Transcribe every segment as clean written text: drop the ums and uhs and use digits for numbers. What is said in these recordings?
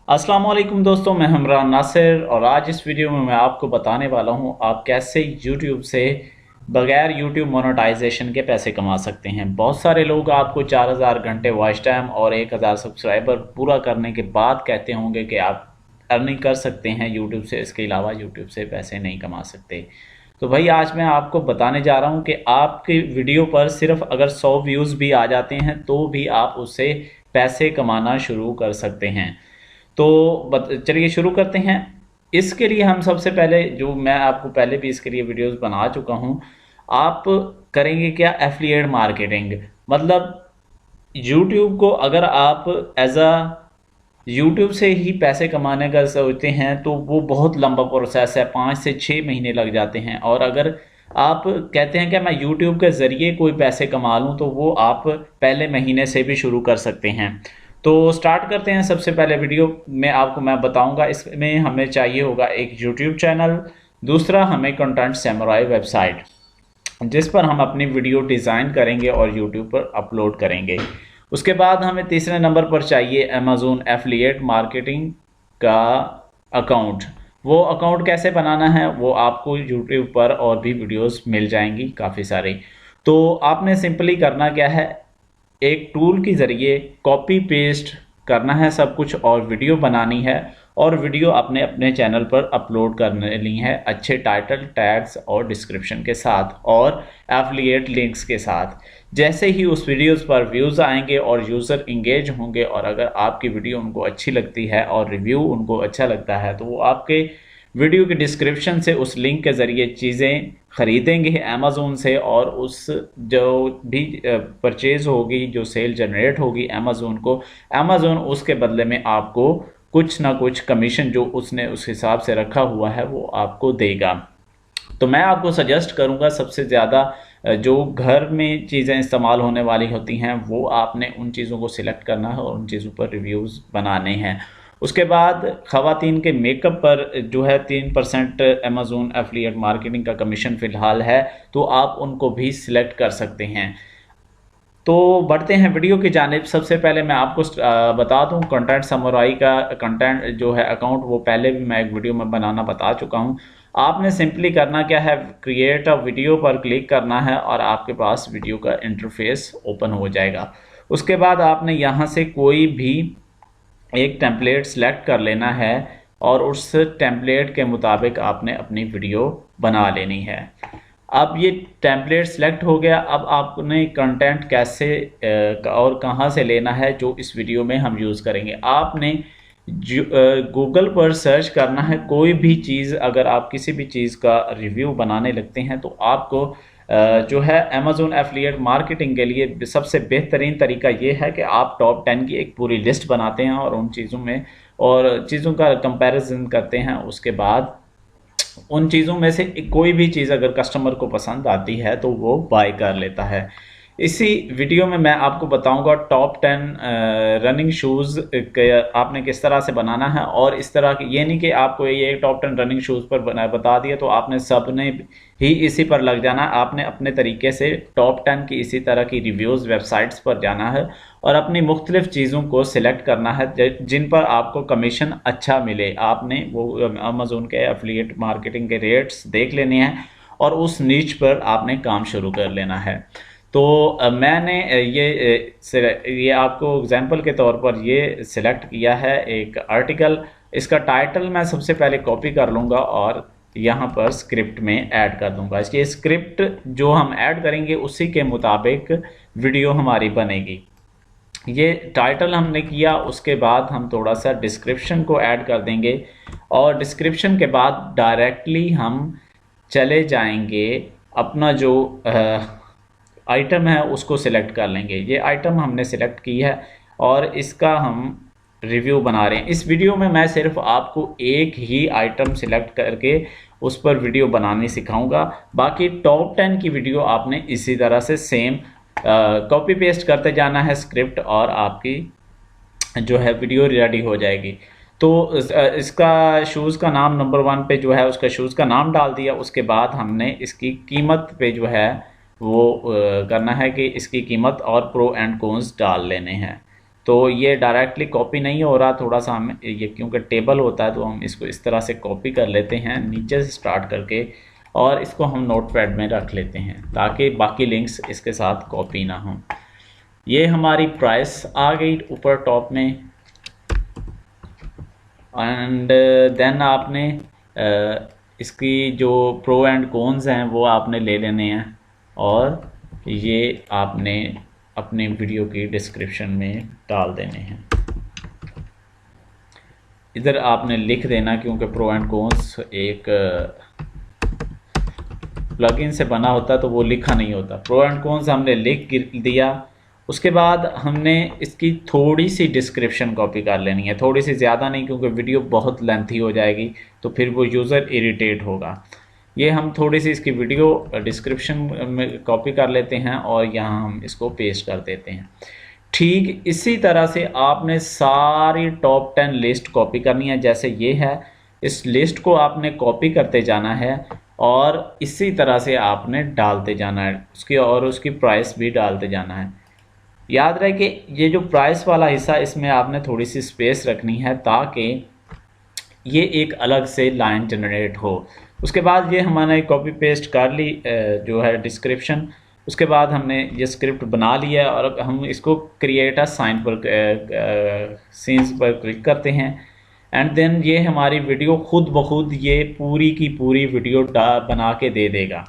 अस्सलाम वालेकुम दोस्तों, मैं हमरान नासिर और आज इस वीडियो में मैं आपको बताने वाला हूं आप कैसे YouTube से बगैर YouTube मोनेटाइजेशन के पैसे कमा सकते हैं। बहुत सारे लोग आपको 4000 घंटे वॉच टाइम और 1000 सब्सक्राइबर पूरा करने के बाद कहते होंगे कि आप अर्निंग कर सकते हैं YouTube से, इसके अलावा YouTube से पैसे नहीं कमा सकते। तो भाई आज मैं आपको बताने जा रहा हूं कि आपकी वीडियो पर सिर्फ अगर 100 व्यूज़ भी आ जाते हैं तो भी आप उससे पैसे कमाना शुरू कर सकते हैं। तो चलिए शुरू करते हैं। इसके लिए हम सबसे पहले, जो मैं आपको पहले भी इसके लिए वीडियोस बना चुका हूं, आप करेंगे क्या, एफिलिएट मार्केटिंग। मतलब यूट्यूब को अगर आप एज अ यूट्यूब से ही पैसे कमाने का सोचते हैं तो वो बहुत लंबा प्रोसेस है, 5 से 6 महीने लग जाते हैं। और अगर आप कहते हैं कि मैं यूट्यूब के ज़रिए कोई पैसे कमा लूँ तो वो आप पहले महीने से भी शुरू कर सकते हैं। तो स्टार्ट करते हैं। सबसे पहले वीडियो में आपको मैं बताऊंगा, इसमें हमें चाहिए होगा एक यूट्यूब चैनल, दूसरा हमें कंटेंट सैमुराई वेबसाइट जिस पर हम अपनी वीडियो डिज़ाइन करेंगे और यूट्यूब पर अपलोड करेंगे। उसके बाद हमें तीसरे नंबर पर चाहिए अमेज़न एफिलिएट मार्केटिंग का अकाउंट। वो अकाउंट कैसे बनाना है वो आपको यूट्यूब पर और भी वीडियोस मिल जाएंगी काफ़ी सारी। तो आपने सिंपली करना क्या है, एक टूल के ज़रिए कॉपी पेस्ट करना है सब कुछ और वीडियो बनानी है और वीडियो अपने अपने चैनल पर अपलोड करने ली है अच्छे टाइटल, टैग्स और डिस्क्रिप्शन के साथ और एफिलिएट लिंक्स के साथ। जैसे ही उस वीडियोस पर व्यूज़ आएंगे और यूज़र इंगेज होंगे और अगर आपकी वीडियो उनको अच्छी लगती है और रिव्यू उनको अच्छा लगता है तो वो आपके वीडियो के डिस्क्रिप्शन से उस लिंक के ज़रिए चीज़ें ख़रीदेंगे अमेज़ोन से और उस जो भी परचेज़ होगी, जो सेल जनरेट होगी अमेज़ोन को, अमेज़ोन उसके बदले में आपको कुछ ना कुछ कमीशन जो उसने उस हिसाब से रखा हुआ है वो आपको देगा। तो मैं आपको सजेस्ट करूंगा सबसे ज़्यादा जो घर में चीज़ें इस्तेमाल होने वाली होती हैं वो आपने उन चीज़ों को सिलेक्ट करना है और उन चीज़ों पर रिव्यूज़ बनाने हैं। उसके बाद ख़वातीन के मेकअप पर जो है 3% अमेज़न एफिलिएट मार्केटिंग का कमीशन फ़िलहाल है, तो आप उनको भी सिलेक्ट कर सकते हैं। तो बढ़ते हैं वीडियो की जानिब। सबसे पहले मैं आपको बता दूं, कंटेंट सैमुराई का कंटेंट जो है अकाउंट वो पहले भी मैं एक वीडियो में बनाना बता चुका हूं। आपने सिंपली करना क्या है, क्रिएट अ वीडियो पर क्लिक करना है और आपके पास वीडियो का इंटरफेस ओपन हो जाएगा। उसके बाद आपने यहां से कोई भी एक टेम्पलेट सेलेक्ट कर लेना है और उस टेम्पलेट के मुताबिक आपने अपनी वीडियो बना लेनी है। अब ये टेम्पलेट सेलेक्ट हो गया। अब आपने कंटेंट कैसे और कहाँ से लेना है जो इस वीडियो में हम यूज़ करेंगे। आपने गूगल पर सर्च करना है कोई भी चीज़। अगर आप किसी भी चीज़ का रिव्यू बनाने लगते हैं तो आपको जो है अमेज़न एफिलिएट मार्केटिंग के लिए सबसे बेहतरीन तरीका ये है कि आप टॉप 10 की एक पूरी लिस्ट बनाते हैं और उन चीज़ों में और चीज़ों का कंपैरिजन करते हैं। उसके बाद उन चीज़ों में से कोई भी चीज़ अगर कस्टमर को पसंद आती है तो वो बाय कर लेता है। इसी वीडियो में मैं आपको बताऊंगा टॉप 10 रनिंग शूज़ आपने किस तरह से बनाना है। और इस तरह की ये नहीं कि आपको ये टॉप 10 रनिंग शूज़ पर बता दिया तो आपने सब ने ही इसी पर लग जाना। आपने अपने तरीके से टॉप 10 की इसी तरह की रिव्यूज़ वेबसाइट्स पर जाना है और अपनी मुख्तलिफ चीज़ों को सिलेक्ट करना है जिन पर आपको कमीशन अच्छा मिले। आपने वो अमेज़न के एफिलिएट मार्केटिंग के रेट्स देख लेने हैं और उस नीच पर आपने काम शुरू कर लेना है। तो मैंने ये आपको एग्जांपल के तौर पर ये सिलेक्ट किया है एक आर्टिकल। इसका टाइटल मैं सबसे पहले कॉपी कर लूँगा और यहाँ पर स्क्रिप्ट में ऐड कर दूँगा। इसकी स्क्रिप्ट जो हम ऐड करेंगे उसी के मुताबिक वीडियो हमारी बनेगी। ये टाइटल हमने किया, उसके बाद हम थोड़ा सा डिस्क्रिप्शन को ऐड कर देंगे और डिस्क्रिप्शन के बाद डायरेक्टली हम चले जाएंगे अपना जो आइटम है उसको सिलेक्ट कर लेंगे। ये आइटम हमने सिलेक्ट की है और इसका हम रिव्यू बना रहे हैं। इस वीडियो में मैं सिर्फ आपको एक ही आइटम सिलेक्ट करके उस पर वीडियो बनानी सिखाऊंगा। बाकी टॉप 10 की वीडियो आपने इसी तरह से सेम कॉपी पेस्ट करते जाना है स्क्रिप्ट और आपकी जो है वीडियो रेडी हो जाएगी। तो इसका शूज़ का नाम नंबर 1 पे जो है उसका शूज़ का नाम डाल दिया। उसके बाद हमने इसकी कीमत पे जो है वो करना है कि इसकी कीमत और प्रो एंड कॉन्स डाल लेने हैं। तो ये डायरेक्टली कॉपी नहीं हो रहा, थोड़ा सा हम ये क्योंकि टेबल होता है तो हम इसको इस तरह से कॉपी कर लेते हैं नीचे से स्टार्ट करके, और इसको हम नोटपैड में रख लेते हैं ताकि बाकी लिंक्स इसके साथ कॉपी ना हों। ये हमारी प्राइस आ गई ऊपर टॉप में, एंड देन आपने इसकी जो प्रो एंड कॉन्स हैं वो आपने ले लेने हैं, और ये आपने अपने वीडियो की डिस्क्रिप्शन में डाल देने हैं। इधर आपने लिख देना, क्योंकि प्रो एंड कॉन्स एक प्लगइन से बना होता है तो वो लिखा नहीं होता। प्रो एंड कॉन्स हमने लिख दिया। उसके बाद हमने इसकी थोड़ी सी डिस्क्रिप्शन कॉपी कर लेनी है, थोड़ी सी, ज़्यादा नहीं, क्योंकि वीडियो बहुत लेंथी हो जाएगी तो फिर वो यूज़र इरिटेट होगा। ये हम थोड़ी सी इसकी वीडियो डिस्क्रिप्शन में कॉपी कर लेते हैं और यहाँ हम इसको पेस्ट कर देते हैं। ठीक इसी तरह से आपने सारी टॉप 10 लिस्ट कॉपी करनी है, जैसे ये है। इस लिस्ट को आपने कॉपी करते जाना है और इसी तरह से आपने डालते जाना है उसकी, और उसकी प्राइस भी डालते जाना है। याद रहे कि ये जो प्राइस वाला हिस्सा, इसमें आपने थोड़ी सी स्पेस रखनी है ताकि ये एक अलग से लाइन जनरेट हो। उसके बाद ये हमने कॉपी पेस्ट कर ली जो है डिस्क्रिप्शन। उसके बाद हमने ये स्क्रिप्ट बना लिया है और हम इसको क्रिएट अ साइन पर सीन्स पर क्लिक करते हैं, एंड देन ये हमारी वीडियो खुद ब खुद ये पूरी की पूरी वीडियो बना के दे देगा।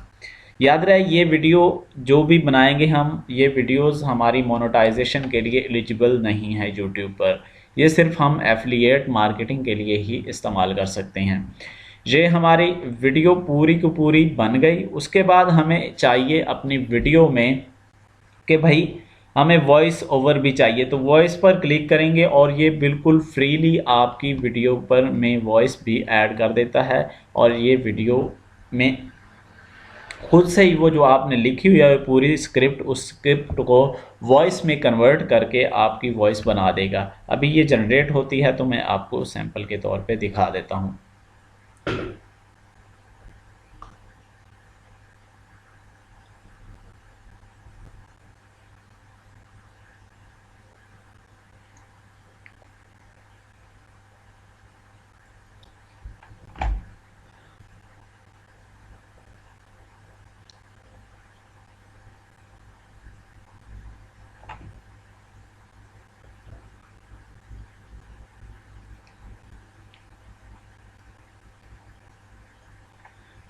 याद रहे ये वीडियो जो भी बनाएंगे हम, ये वीडियोस हमारी मोनेटाइजेशन के लिए एलिजिबल नहीं है यूट्यूब पर। ये सिर्फ हम एफिलिएट मार्केटिंग के लिए ही इस्तेमाल कर सकते हैं। ये हमारी वीडियो पूरी की पूरी बन गई। उसके बाद हमें चाहिए अपनी वीडियो में कि भाई हमें वॉइस ओवर भी चाहिए, तो वॉइस पर क्लिक करेंगे और ये बिल्कुल फ्रीली आपकी वीडियो पर में वॉइस भी ऐड कर देता है, और ये वीडियो में खुद से ही वो जो आपने लिखी हुई है पूरी स्क्रिप्ट, उस स्क्रिप्ट को वॉइस में कन्वर्ट करके आपकी वॉइस बना देगा। अभी ये जनरेट होती है तो मैं आपको सैंपल के तौर पे दिखा देता हूँ।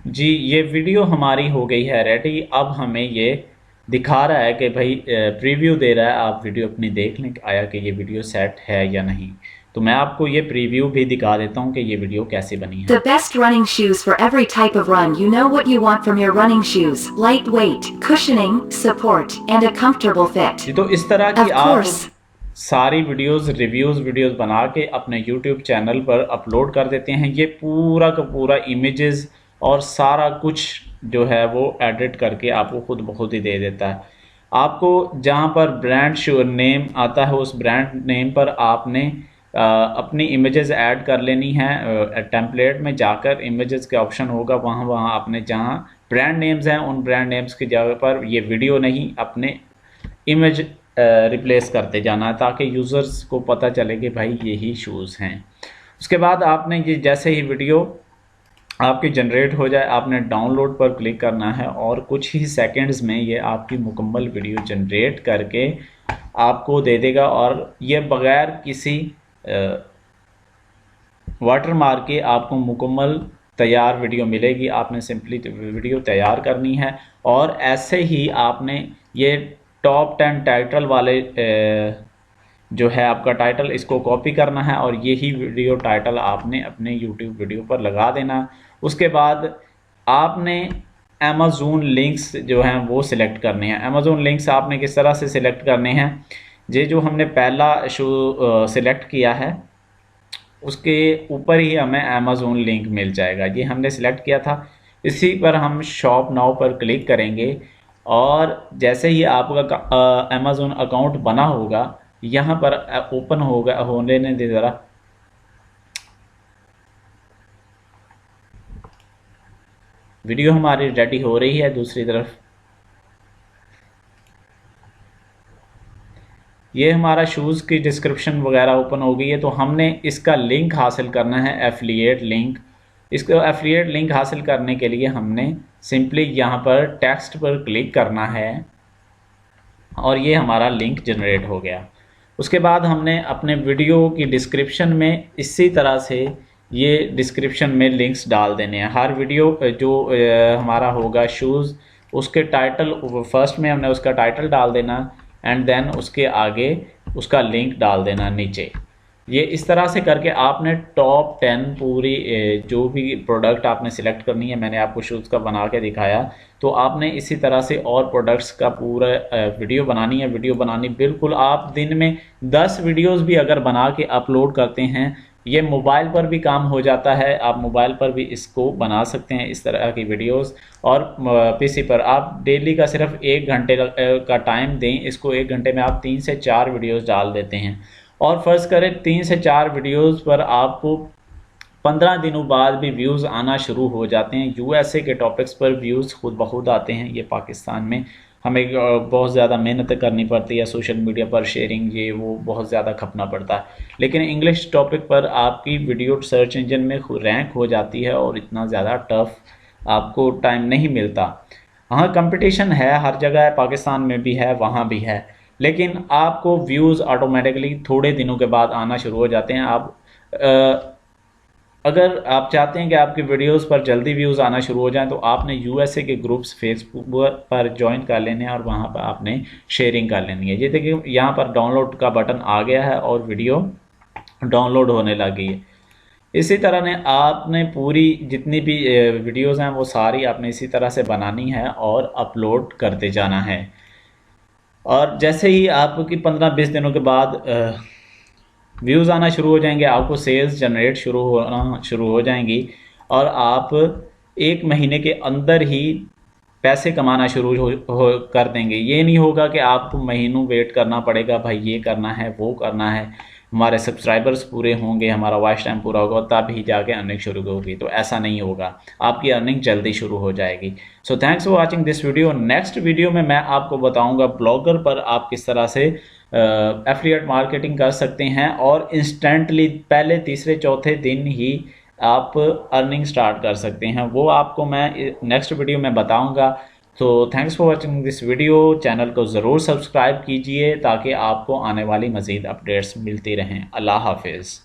जी ये वीडियो हमारी हो गई है रेडी। अब हमें ये दिखा रहा है कि भाई प्रीव्यू दे रहा है, आप वीडियो अपनी देख लें आया कि ये वीडियो सेट है या नहीं। तो मैं आपको ये प्रीव्यू भी दिखा देता हूँ कि ये वीडियो कैसे बनी है। The best running shoes for every type of run. You know what you want from your running shoes: lightweight, cushioning, support, and a comfortable fit. तो इस तरह की Of आप course. सारी वीडियोस वीडियोस बना के अपने YouTube चैनल पर अपलोड कर देते हैं। ये पूरा का पूरा इमेजेस और सारा कुछ जो है वो एडिट करके आपको खुद ब खुद ही दे देता है। आपको जहाँ पर ब्रांड नेम आता है उस ब्रांड नेम पर आपने अपनी इमेजेस ऐड कर लेनी है। टेम्पलेट में जाकर इमेजेस के ऑप्शन होगा, वहाँ आपने जहाँ ब्रांड नेम्स हैं उन ब्रांड नेम्स की जगह पर ये वीडियो नहीं अपने इमेज रिप्लेस करते जाना है ताकि यूज़र्स को पता चले कि भाई यही शूज़ हैं। उसके बाद आपने ये जैसे ही वीडियो आपकी जनरेट हो जाए आपने डाउनलोड पर क्लिक करना है और कुछ ही सेकंड्स में ये आपकी मुकम्मल वीडियो जनरेट करके आपको दे देगा, और ये बग़ैर किसी वाटरमार्क के आपको मुकम्मल तैयार वीडियो मिलेगी। आपने सिंपली वीडियो तैयार करनी है और ऐसे ही आपने ये टॉप 10 टाइटल वाले जो है आपका टाइटल, इसको कॉपी करना है और यही वीडियो टाइटल आपने अपने यूट्यूब वीडियो पर लगा देना। उसके बाद आपने अमेज़न लिंक्स जो हैं वो सिलेक्ट करने हैं। अमेज़न लिंक्स आपने किस तरह से सिलेक्ट करने हैं, ये जो हमने पहला शो सिलेक्ट किया है उसके ऊपर ही हमें अमेज़न लिंक मिल जाएगा। ये हमने सिलेक्ट किया था, इसी पर हम शॉप नाउ पर क्लिक करेंगे और जैसे ही आपका अमेज़न अकाउंट बना होगा यहाँ पर ओपन होगा, होने दे ज़रा। वीडियो हमारी रेडी हो रही है। दूसरी तरफ ये हमारा शूज़ की डिस्क्रिप्शन वगैरह ओपन हो गई है। तो हमने इसका लिंक हासिल करना है, एफिलिएट लिंक। इसको एफिलिएट लिंक हासिल करने के लिए हमने सिंपली यहाँ पर टेक्स्ट पर क्लिक करना है और ये हमारा लिंक जनरेट हो गया। उसके बाद हमने अपने वीडियो की डिस्क्रिप्शन में इसी तरह से ये डिस्क्रिप्शन में लिंक्स डाल देने हैं। हर वीडियो जो हमारा होगा शूज़, उसके टाइटल फर्स्ट में हमने उसका टाइटल डाल देना एंड देन उसके आगे उसका लिंक डाल देना नीचे। ये इस तरह से करके आपने टॉप 10 पूरी जो भी प्रोडक्ट आपने सिलेक्ट करनी है, मैंने आपको शूज़ का बना के दिखाया, तो आपने इसी तरह से और प्रोडक्ट्स का पूरा वीडियो बनानी है। वीडियो बनानी बिल्कुल आप दिन में 10 वीडियोस भी अगर बना के अपलोड करते हैं, ये मोबाइल पर भी काम हो जाता है। आप मोबाइल पर भी इसको बना सकते हैं इस तरह की वीडियोस, और पीसी पर आप डेली का सिर्फ 1 घंटे का टाइम दें इसको। 1 घंटे में आप 3 से 4 वीडियोस डाल देते हैं, और फ़र्ज़ करें 3 से 4 वीडियोस पर आपको 15 दिनों बाद भी व्यूज़ आना शुरू हो जाते हैं। यूएसए के टॉपिक्स पर व्यूज़ खुद ब खुद आते हैं। ये पाकिस्तान में हमें बहुत ज़्यादा मेहनत करनी पड़ती है, सोशल मीडिया पर शेयरिंग ये वो बहुत ज़्यादा खपना पड़ता है। लेकिन इंग्लिश टॉपिक पर आपकी वीडियो सर्च इंजन में रैंक हो जाती है और इतना ज़्यादा टफ आपको टाइम नहीं मिलता। हाँ, कंपटीशन है, हर जगह है, पाकिस्तान में भी है, वहाँ भी है, लेकिन आपको व्यूज़ ऑटोमेटिकली थोड़े दिनों के बाद आना शुरू हो जाते हैं। आप अगर आप चाहते हैं कि आपकी वीडियोस पर जल्दी व्यूज़ आना शुरू हो जाएं, तो आपने यूएसए के ग्रुप्स फेसबुक पर ज्वाइन कर लेने हैं और वहां पर आपने शेयरिंग कर लेनी है। ये देखिए यहाँ पर डाउनलोड का बटन आ गया है और वीडियो डाउनलोड होने लगी है। इसी तरह ने आपने पूरी जितनी भी वीडियोज़ हैं वो सारी आपने इसी तरह से बनानी है और अपलोड करते जाना है। और जैसे ही आपकी 15-20 दिनों के बाद व्यूज़ आना शुरू हो जाएंगे, आपको सेल्स जनरेट शुरू हो जाएंगी, और आप 1 महीने के अंदर ही पैसे कमाना शुरू कर देंगे। ये नहीं होगा कि आपको महीनों वेट करना पड़ेगा, भाई ये करना है वो करना है, हमारे सब्सक्राइबर्स पूरे होंगे, हमारा वॉच टाइम पूरा होगा तब ही जाके अर्निंग शुरू होगी। तो ऐसा नहीं होगा, आपकी अर्निंग जल्दी शुरू हो जाएगी। So thanks for watching this video. Next video में मैं आपको बताऊंगा ब्लॉगर पर आप किस तरह से एफिलिएट मार्केटिंग कर सकते हैं और इंस्टेंटली पहले तीसरे चौथे दिन ही आप अर्निंग स्टार्ट कर सकते हैं। वो आपको मैं नेक्स्ट वीडियो में बताऊंगा। तो thanks for watching this video. Channel को ज़रूर सब्सक्राइब कीजिए ताकि आपको आने वाली मज़ीद अपडेट्स मिलती रहें। अल्लाह हाफिज़।